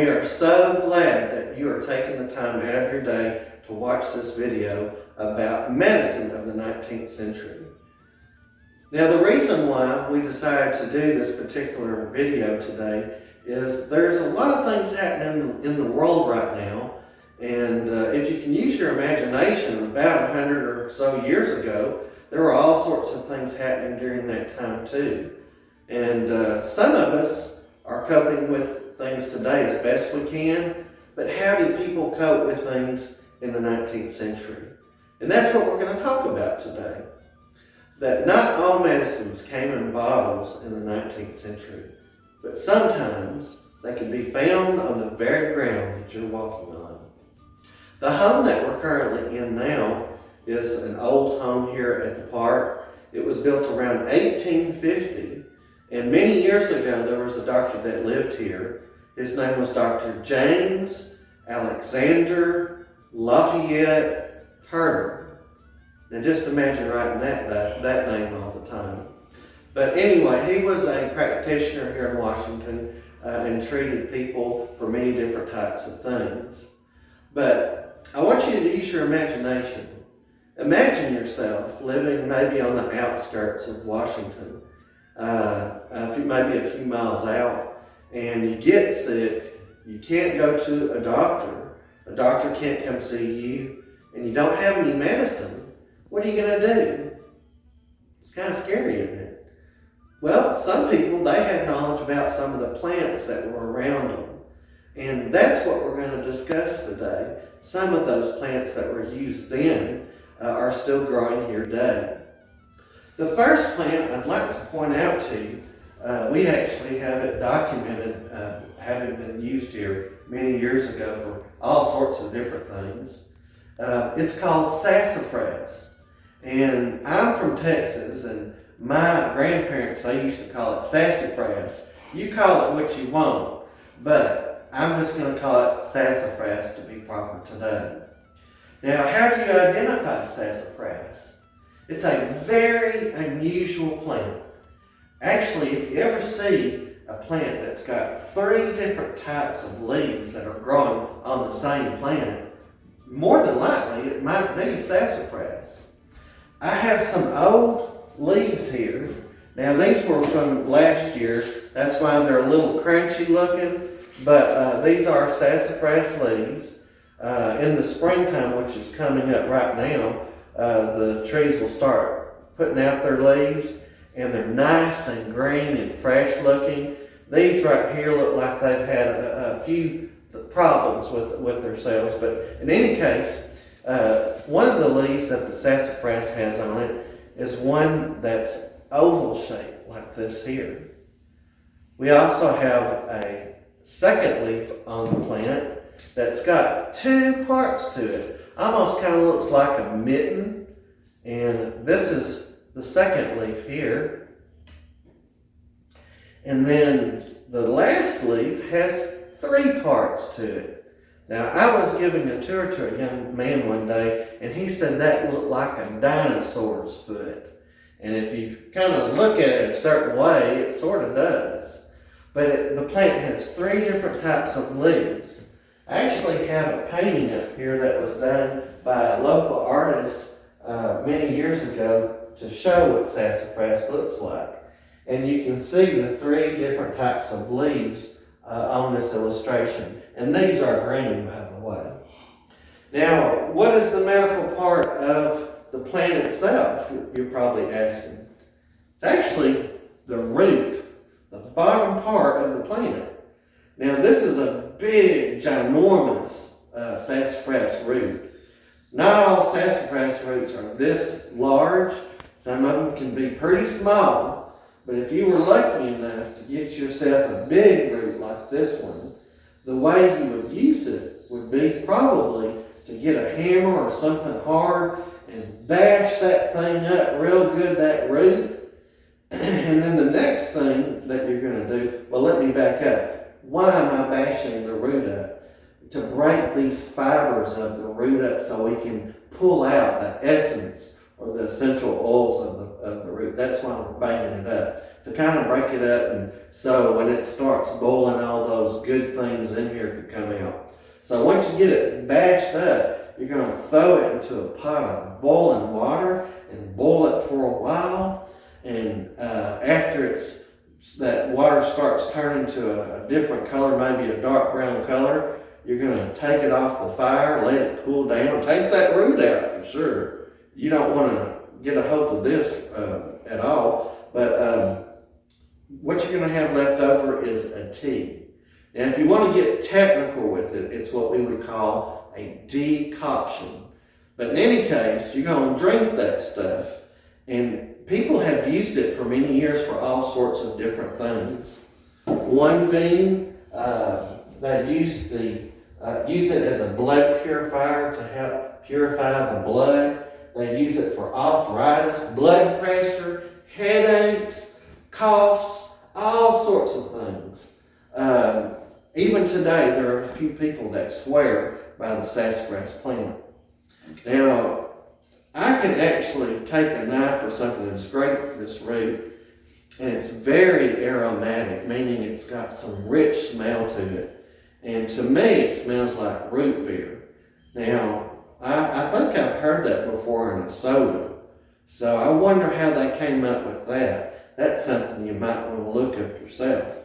we are so glad that you are taking the time out of your day to watch this video about medicine of the 19th century. Now, the reason why we decided to do this particular video today is there's a lot of things happening in the world right now, and if you can use your imagination, about 100 or so years ago, there were all sorts of things happening during that time too. And some of us are coping with things today as best we can, but how did people cope with things in the 19th century? And that's what we're going to talk about today. That not all medicines came in bottles in the 19th century, but sometimes they can be found on the very ground that you're walking on. The home that we're currently in now is an old home here at the park. It was built around 1850, and many years ago there was a doctor that lived here. His name was Dr. James Alexander Lafayette Herder. Now just imagine writing that name all the time. But anyway, he was a practitioner here in Washington and treated people for many different types of things. But I want you to use your imagination. Imagine yourself living maybe on the outskirts of Washington, maybe a few miles out, and you get sick, you can't go to a doctor can't come see you, and you don't have any medicine. What are you going to do? It's kind of scary, isn't it? Well, some people, they had knowledge about some of the plants that were around them. And that's what we're going to discuss today. Some of those plants that were used then are still growing here today. The first plant I'd like to point out to you, we actually have it documented having been used here many years ago for all sorts of different things. It's called sassafras. And I'm from Texas, and my grandparents, they used to call it sassafras. You call it what you want, but I'm just going to call it sassafras to be proper today. Now, how do you identify sassafras? It's a very unusual plant. Actually, if you ever see a plant that's got 3 different types of leaves that are growing on the same plant, more than likely it might be sassafras. I have some old leaves here. Now, these were from last year. That's why they're a little crunchy looking, but these are sassafras leaves. In the springtime, which is coming up right now, the trees will start putting out their leaves, and they're nice and green and fresh looking. These right here look like they've had a few problems with themselves, but in any case, one of the leaves that the sassafras has on it is one that's oval shaped like this here. We also have a second leaf on the plant that's got 2 parts to it. Almost kind of looks like a mitten. And this is the second leaf here. And then the last leaf has 3 parts to it. Now, I was giving a tour to a young man one day, and he said that looked like a dinosaur's foot. And if you kind of look at it a certain way, it sort of does. But the plant has 3 different types of leaves. I actually have a painting up here that was done by a local artist many years ago to show what sassafras looks like. And you can see the 3 different types of leaves on this illustration. And these are green, by the way. Now, what is the medical part of the plant itself? You're probably asking. It's actually the root, the bottom part of the plant. Now, this is a big, ginormous sassafras root. Not all sassafras roots are this large. Some of them can be pretty small. But if you were lucky enough to get yourself a big root like this one, the way you would use it would be probably to get a hammer or something hard and bash that thing up real good, that root. And then the next thing that you're going to do, well, let me back up. Why am I bashing the root up? To break these fibers of the root up so we can pull out the essence or the essential oils of the root. That's why we're banging it up, to kind of break it up, and so when it starts boiling, all those good things in here could come out. So once you get it bashed up, you're going to throw it into a pot of boiling water and boil it for a while. And after that water starts turning to a different color, maybe a dark brown color, you're going to take it off the fire, let it cool down, take that root out for sure. You don't want to get a hold of this at all, but what you're going to have left over is a tea. And if you want to get technical with it, it's what we would call a decoction. But in any case, you're going to drink that stuff, and people have used it for many years for all sorts of different things. One being, they use it as a blood purifier to help purify the blood. They use it for arthritis, blood pressure, headaches, coughs, all sorts of things. Even today, there are a few people that swear by the sassafras plant. Now, I can actually take a knife or something and scrape this root, and it's very aromatic, meaning it's got some rich smell to it. And to me, it smells like root beer. Now, I think I've heard that before in a soda. So I wonder how they came up with that. That's something you might want to look up yourself.